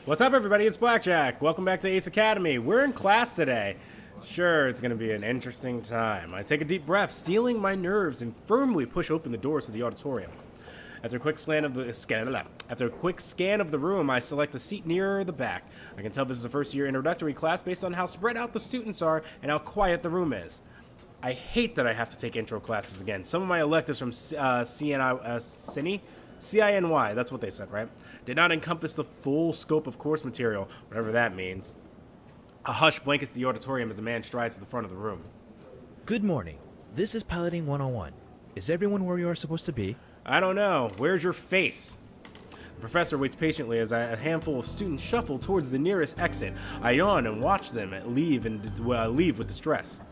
What's up, everybody? It's Blackjack. Welcome back to Ace Academy. We're in class today. Sure, it's going to be an interesting time. I take a deep breath, steeling my nerves, and firmly push open the doors to the auditorium. After a quick scan of the room, I select a seat near the back. I can tell this is a first-year introductory class based on how spread out the students are and how quiet the room is. I hate that I have to take intro classes again. Some of my electives from CINY, that's what they said, right? Did not encompass the full scope of course material, whatever that means. A hush blankets the auditorium as a man strides to the front of the room. Good morning. This is Piloting 101. Is everyone where you are supposed to be? I don't know. Where's your face? The professor waits patiently as a handful of students shuffle towards the nearest exit. I yawn and watch them leave with distress.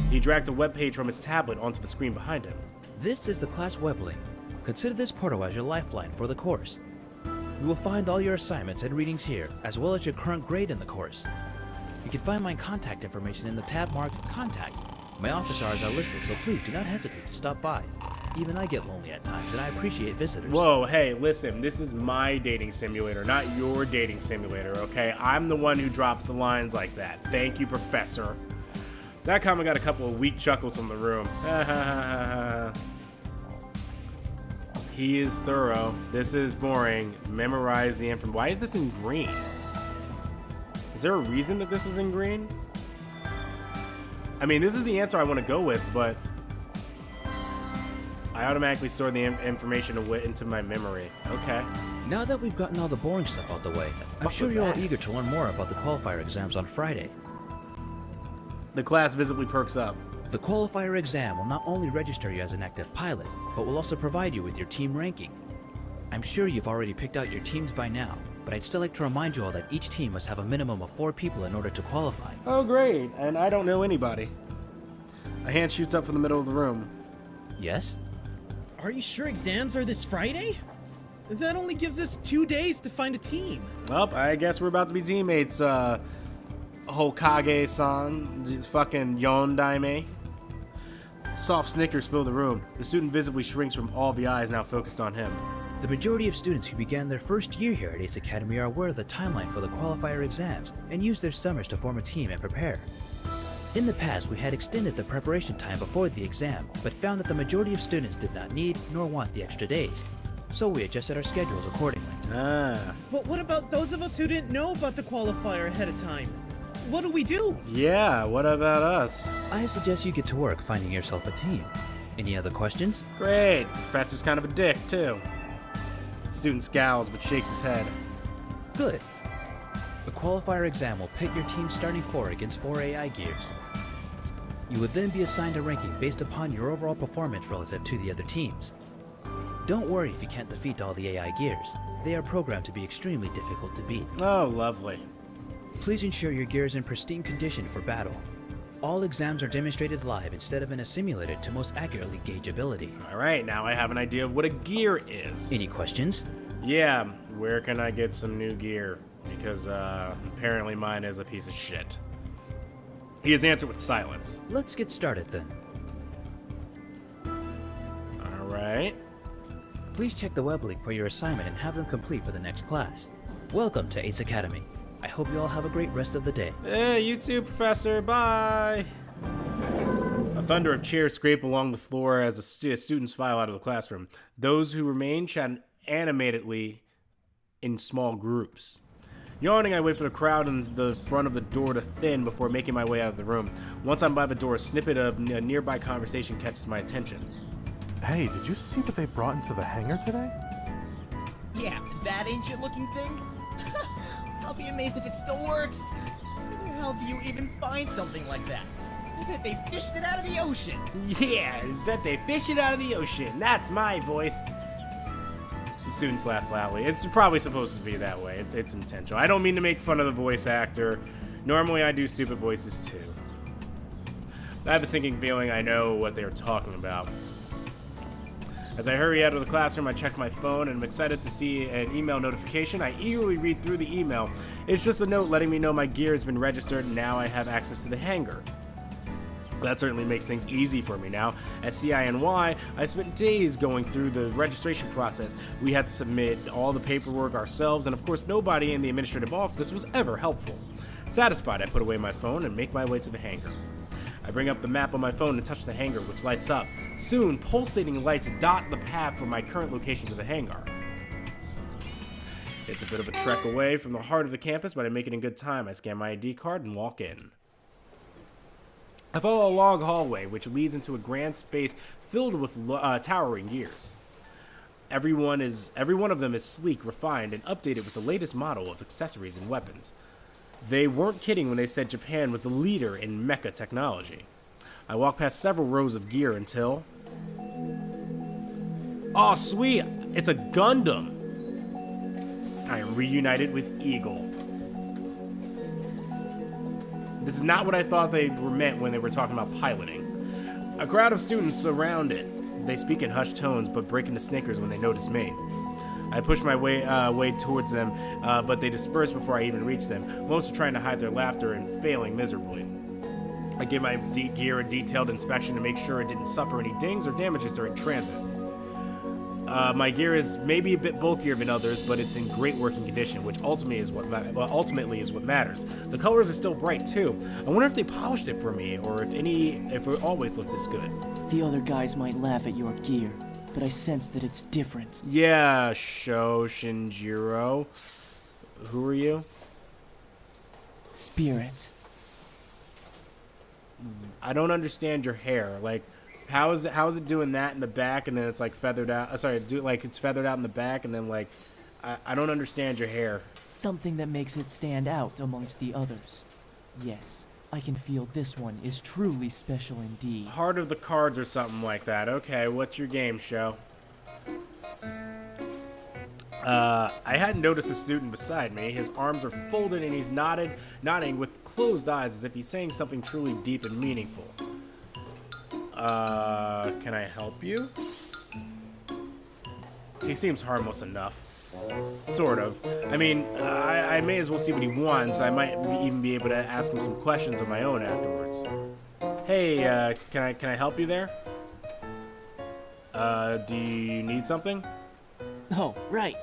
He drags a web page from his tablet onto the screen behind him. This is the class web link. Consider this portal as your lifeline for the course. You will find all your assignments and readings here, as well as your current grade in the course. You can find my contact information in the tab marked Contact. My office hours are listed, so please do not hesitate to stop by. Even I get lonely at times, and I appreciate visitors. Whoa, hey, listen, this is my dating simulator, not your dating simulator, okay? I'm the one who drops the lines like that. Thank you, Professor. That comment got a couple of weak chuckles from the room. He is thorough. This is boring. Memorize the information. Why is this in green? Is there a reason that this is in green? I mean, this is the answer I want to go with, but I automatically store the information into my memory. Okay. Now that we've gotten all the boring stuff out the way, I'm sure you're all eager to learn more about the qualifier exams on Friday. The class visibly perks up. The qualifier exam will not only register you as an active pilot, but will also provide you with your team ranking. I'm sure you've already picked out your teams by now, but I'd still like to remind you all that each team must have a minimum of 4 people in order to qualify. Oh great, and I don't know anybody. A hand shoots up from the middle of the room. Yes? Are you sure exams are this Friday? That only gives us 2 days to find a team. Well, I guess we're about to be teammates, Hokage-san, fucking Yondaime. Soft snickers fill the room. The student visibly shrinks from all the eyes now focused on him. The majority of students who began their first year here at Ace Academy are aware of the timeline for the qualifier exams and use their summers to form a team and prepare. In the past, we had extended the preparation time before the exam, but found that the majority of students did not need nor want the extra days. So we adjusted our schedules accordingly. But what about those of us who didn't know about the qualifier ahead of time? What do we do? Yeah, what about us? I suggest you get to work finding yourself a team. Any other questions? Great. Professor's kind of a dick, too. Student scowls but shakes his head. Good. The qualifier exam will pit your team's starting 4 against 4 AI gears. You will then be assigned a ranking based upon your overall performance relative to the other teams. Don't worry if you can't defeat all the AI gears. They are programmed to be extremely difficult to beat. Oh, lovely. Please ensure your gear is in pristine condition for battle. All exams are demonstrated live instead of in a simulator to most accurately gauge ability. Alright, now I have an idea of what a gear is. Any questions? Yeah, where can I get some new gear? Because, apparently mine is a piece of shit. He has answered with silence. Let's get started then. Alright. Please check the web link for your assignment and have them complete for the next class. Welcome to Ace Academy. I hope you all have a great rest of the day. Hey, you too, Professor. Bye. A thunder of chairs scrape along the floor as the students file out of the classroom. Those who remain chat animatedly in small groups. Yawning, I wait for the crowd in the front of the door to thin before making my way out of the room. Once I'm by the door, a snippet of a nearby conversation catches my attention. Hey, did you see what they brought into the hangar today? Yeah, that ancient-looking thing? I'll be amazed if it still works. Where the hell do you even find something like that? I bet they fished it out of the ocean. Yeah, I bet they fish it out of the ocean. That's my voice. The students laugh loudly. It's probably supposed to be that way. It's intentional. I don't mean to make fun of the voice actor. Normally I do stupid voices too. I have a sinking feeling I know what they're talking about. As I hurry out of the classroom, I check my phone and I'm excited to see an email notification. I eagerly read through the email. It's just a note letting me know my gear has been registered and now I have access to the hangar. That certainly makes things easy for me now. At CINY, I spent days going through the registration process. We had to submit all the paperwork ourselves, and of course nobody in the administrative office was ever helpful. Satisfied, I put away my phone and make my way to the hangar. I bring up the map on my phone and touch the hangar, which lights up. Soon, pulsating lights dot the path from my current location to the hangar. It's a bit of a trek away from the heart of the campus, but I make it in good time. I scan my ID card and walk in. I follow a long hallway, which leads into a grand space filled with towering gears. Every one of them is sleek, refined, and updated with the latest model of accessories and weapons. They weren't kidding when they said Japan was the leader in mecha technology. I walk past several rows of gear until... Oh, sweet! It's a Gundam! I am reunited with Eagle. This is not what I thought they were meant when they were talking about piloting. A crowd of students surround it. They speak in hushed tones, but break into snickers when they notice me. I push my way towards them, but they disperse before I even reach them. Most are trying to hide their laughter and failing miserably. I give my gear a detailed inspection to make sure it didn't suffer any dings or damages during transit. My gear is maybe a bit bulkier than others, but it's in great working condition, which ultimately is what matters. The colors are still bright too. I wonder if they polished it for me, or if it always looked this good. The other guys might laugh at your gear, but I sense that it's different. Yeah, Sho Shinjiro. Who are you? Spirit. I don't understand your hair. Like, how is it doing that in the back and then it's like feathered out? It's feathered out in the back and then like, I don't understand your hair. Something that makes it stand out amongst the others. Yes, I can feel this one is truly special indeed. Heart of the cards or something like that. Okay, what's your game, Sho? I hadn't noticed the student beside me. His arms are folded and he's nodding with closed eyes as if he's saying something truly deep and meaningful. Can I help you? He seems harmless enough. Sort of. I mean, I may as well see what he wants. I might even be able to ask him some questions of my own afterwards. Hey, can I help you there? Do you need something? Oh, right.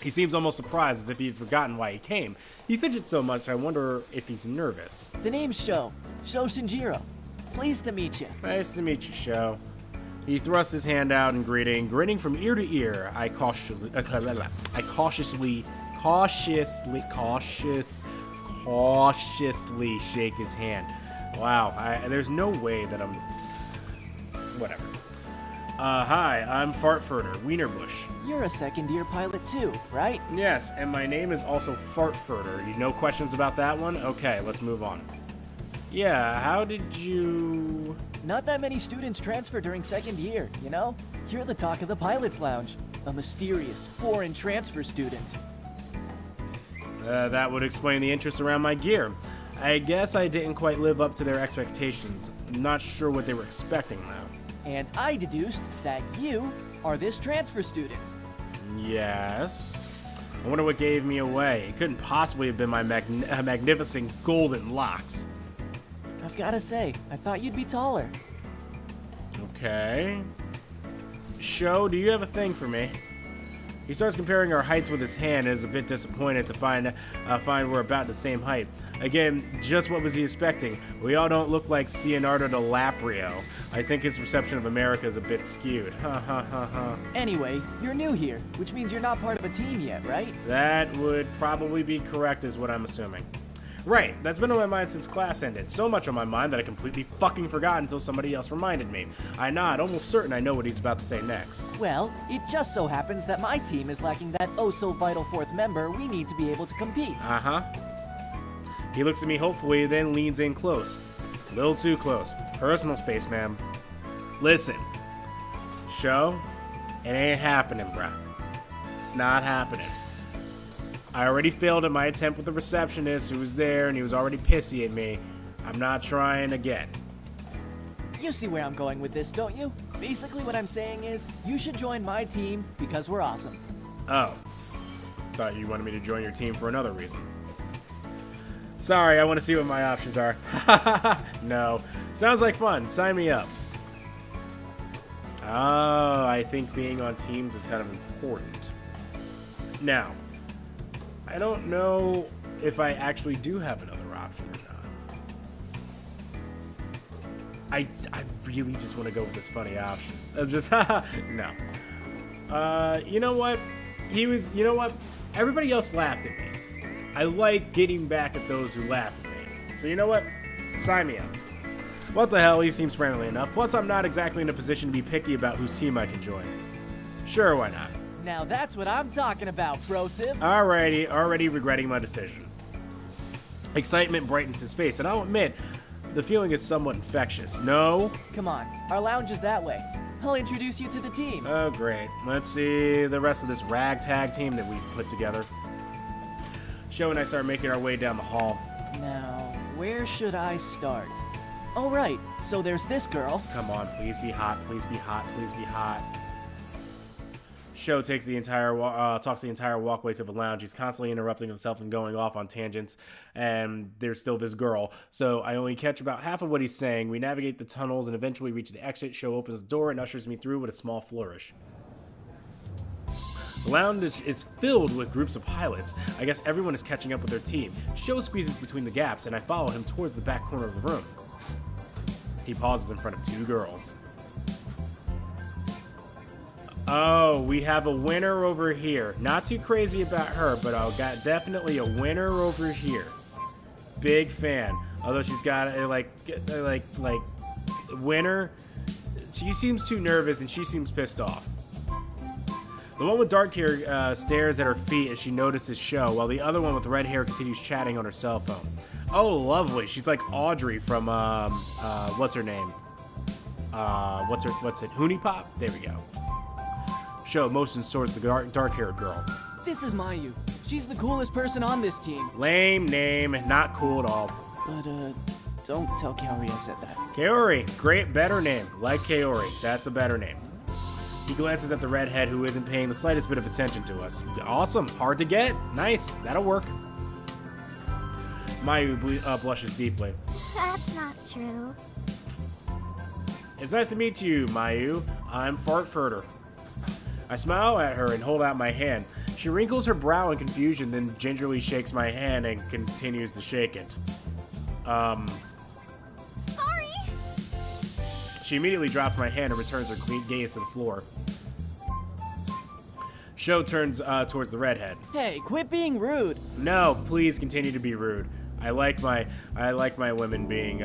He seems almost surprised, as if he'd forgotten why he came. He fidgets so much, I wonder if he's nervous. The name's Sho Shinjiro. Pleased to meet you. Nice to meet you, Sho. He thrusts his hand out in greeting. Grinning from ear to ear, I cautiously shake his hand. Wow, there's no way that I'm... Whatever. Hi, I'm Fartfurter, Wienerbush. You're a second-year pilot too, right? Yes, and my name is also Fartfurter. You no questions about that one? Okay, let's move on. Yeah, how did you... Not that many students transfer during second year, you know? You're the talk of the pilot's lounge. A mysterious, foreign transfer student. That would explain the interest around my gear. I guess I didn't quite live up to their expectations. Not sure what they were expecting, though. And I deduced that you are this transfer student. Yes. I wonder what gave me away. It couldn't possibly have been my magnificent golden locks. I've gotta say, I thought you'd be taller. Okay. Sho, do you have a thing for me? He starts comparing our heights with his hand and is a bit disappointed to find we're about the same height. Again, just what was he expecting? We all don't look like Leonardo DiCaprio. I think his perception of America is a bit skewed. Ha ha ha ha. Anyway, you're new here, which means you're not part of a team yet, right? That would probably be correct, is what I'm assuming. Right, that's been on my mind since class ended. So much on my mind that I completely fucking forgot until somebody else reminded me. I nod, almost certain I know what he's about to say next. Well, it just so happens that my team is lacking that oh-so-vital fourth member we need to be able to compete. Uh-huh. He looks at me hopefully, then leans in close. A little too close. Personal space, ma'am. Listen. Sho, it ain't happening, bruh. It's not happening. I already failed at my attempt with the receptionist who was there and he was already pissy at me. I'm not trying again. You see where I'm going with this, don't you? Basically what I'm saying is, you should join my team because we're awesome. Oh. Thought you wanted me to join your team for another reason. Sorry, I want to see what my options are. No. Sounds like fun. Sign me up. Oh, I think being on teams is kind of important. Now, I don't know if I actually do have another option or not. I really just want to go with this funny option. Just no. You know what? You know what? Everybody else laughed at me. I like getting back at those who laugh at me. So you know what? Sign me up. What the hell? He seems friendly enough. Plus, I'm not exactly in a position to be picky about whose team I can join. Sure, why not? Now that's what I'm talking about, brosip. Alrighty, already regretting my decision. Excitement brightens his face, and I'll admit, the feeling is somewhat infectious. No? Come on, our lounge is that way. I'll introduce you to the team. Oh, great. Let's see the rest of this ragtag team that we put together. Sho and I start making our way down the hall. Now, where should I start? Oh, right. So there's this girl. Come on, please be hot, please be hot, please be hot. Sho takes the entire talks the entire walkway to the lounge. He's constantly interrupting himself and going off on tangents, and there's still this girl. So I only catch about half of what he's saying. We navigate the tunnels and eventually reach the exit. Sho opens the door and ushers me through with a small flourish. The lounge is filled with groups of pilots. I guess everyone is catching up with their team. Sho squeezes between the gaps, and I follow him towards the back corner of the room. He pauses in front of two girls. Oh, we have a winner over here. Not too crazy about her, but I got definitely a winner over here. Big fan. Although she's got like winner. She seems too nervous and she seems pissed off. The one with dark hair stares at her feet as she notices Sho, while the other one with red hair continues chatting on her cell phone. Oh, lovely. She's like Audrey from what's her name? What's it? Hoonie Pop? There we go. Sho motions towards the dark-haired girl. This is Mayu. She's the coolest person on this team. Lame name, not cool at all. But, don't tell Kaori I said that. Kaori, great, better name. Like Kaori, that's a better name. He glances at the redhead who isn't paying the slightest bit of attention to us. Awesome, hard to get. Nice, that'll work. Mayu blushes deeply. That's not true. It's nice to meet you, Mayu. I'm Fartfurter. I smile at her and hold out my hand. She wrinkles her brow in confusion, then gingerly shakes my hand and continues to shake it. Sorry. She immediately drops my hand and returns her gaze to the floor. Sho turns towards the redhead. Hey, quit being rude. No, please continue to be rude. I like my women being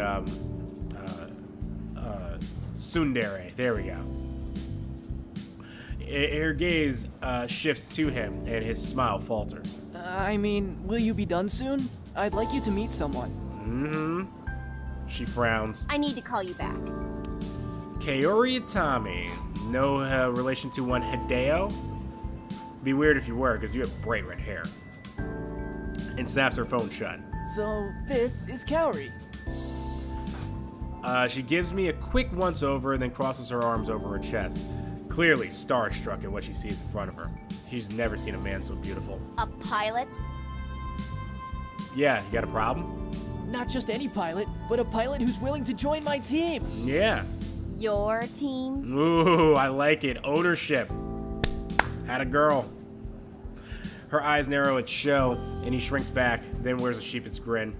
tsundere. There we go. Her gaze shifts to him, and his smile falters. I mean, will you be done soon? I'd like you to meet someone. Mm-hmm. She frowns. I need to call you back. Kaori Itami. No relation to one Hideo? Be weird if you were, because you have bright red hair. And snaps her phone shut. So, this is Kaori. She gives me a quick once-over and then crosses her arms over her chest. Clearly starstruck at what she sees in front of her. She's never seen a man so beautiful. A pilot? Yeah, you got a problem? Not just any pilot, but a pilot who's willing to join my team. Yeah. Your team? Ooh, I like it. Ownership. Had a girl. Her eyes narrow at Sho, and he shrinks back, then wears a sheepish grin.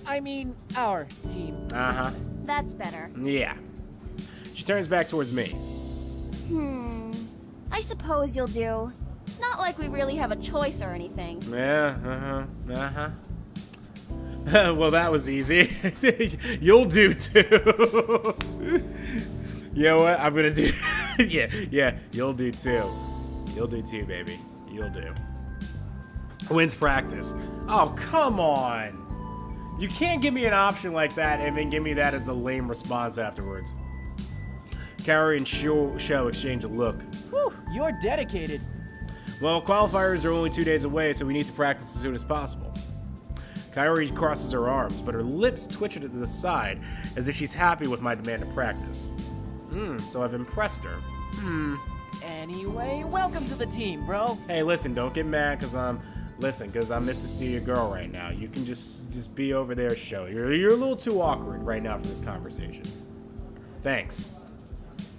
I mean, our team. Uh-huh. That's better. Yeah. She turns back towards me. I suppose you'll do. Not like we really have a choice or anything. Yeah, well, that was easy. You'll do too. You know what? I'm gonna do. yeah, you'll do too. You'll do too, baby. You'll do. Wins practice. Oh, come on. You can't give me an option like that and then give me that as the lame response afterwards. Kaori and Sho exchange a look. Whew, you're dedicated. Well, qualifiers are only 2 days away, so we need to practice as soon as possible. Kaori crosses her arms, but her lips twitch to the side as if she's happy with my demand to practice. So I've impressed her. Anyway, welcome to the team, bro. Hey, listen, don't get mad because I'm Listen, because I miss to see your girl right now. You can just be over there, show. You're a little too awkward right now for this conversation. Thanks.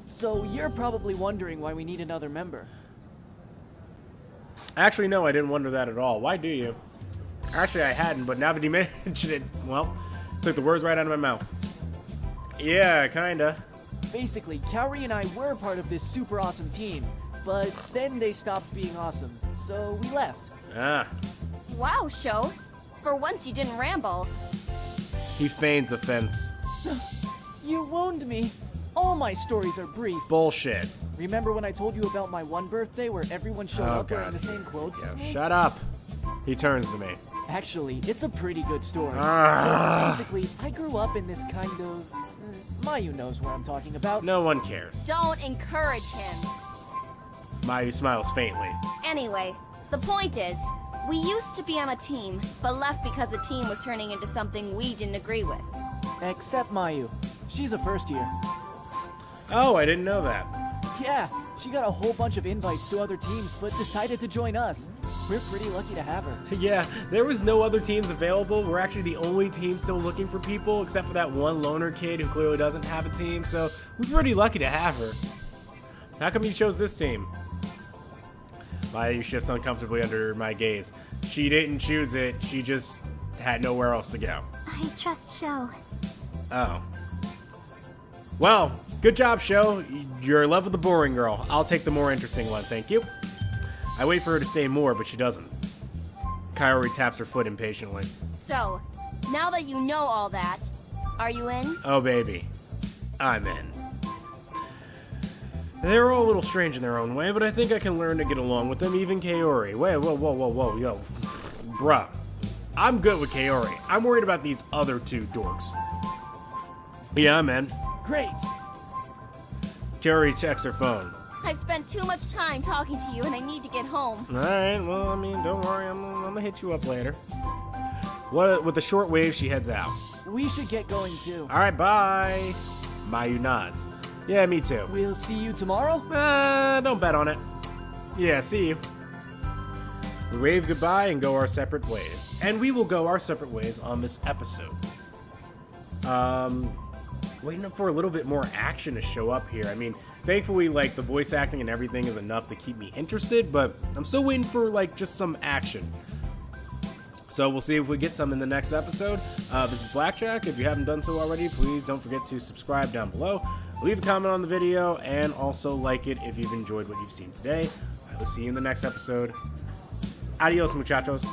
So you're probably wondering why we need another member. Actually, no, I didn't wonder that at all. Why do you? Actually, I hadn't, but now that you mentioned it, well, took the words right out of my mouth. Yeah, kinda. Basically, Kaori and I were part of this super awesome team, but then they stopped being awesome, so we left. Ah. Wow, Sho. For once you didn't ramble. He feigns offense. You wound me. All my stories are brief. Bullshit. Remember when I told you about my one birthday where everyone showed up wearing the same clothes as me? Shut up. He turns to me. Actually, it's a pretty good story. Ah. So basically, I grew up in this kind of... Mayu knows what I'm talking about. No one cares. Don't encourage him. Mayu smiles faintly. Anyway, the point is, we used to be on a team, but left because the team was turning into something we didn't agree with. Except Mayu. She's a first year. Oh, I didn't know that. Yeah, she got a whole bunch of invites to other teams, but decided to join us. We're pretty lucky to have her. Yeah, there was no other teams available. We're actually the only team still looking for people, except for that one loner kid who clearly doesn't have a team, so we're pretty lucky to have her. How come you chose this team? Mayu shifts uncomfortably under my gaze. She didn't choose it, she just had nowhere else to go. I trust Sho. Oh. Well, good job, Sho. You're in love with the boring girl. I'll take the more interesting one, thank you. I wait for her to say more, but she doesn't. Kaori taps her foot impatiently. So, now that you know all that, are you in? Oh, baby. I'm in. They're all a little strange in their own way, but I think I can learn to get along with them, even Kaori. Wait, whoa, yo. Bruh. I'm good with Kaori. I'm worried about these other two dorks. Yeah, I'm in. Great! Kaori checks her phone. I've spent too much time talking to you and I need to get home. Alright, well, I mean, don't worry, I'm gonna hit you up later. With a short wave, she heads out. We should get going too. Alright, bye. Mayu nods. Yeah, me too. We'll see you tomorrow? Don't bet on it. Yeah, see you. We wave goodbye and go our separate ways. And we will go our separate ways on this episode. Waiting for a little bit more action to show up here. I mean, thankfully, like, the voice acting and everything is enough to keep me interested, but I'm still waiting for, like, just some action. So we'll see if we get some in the next episode. This is Blackjack. If you haven't done so already, please don't forget to subscribe down below. Leave a comment on the video, and also like it if you've enjoyed what you've seen today. I will see you in the next episode. Adios, muchachos.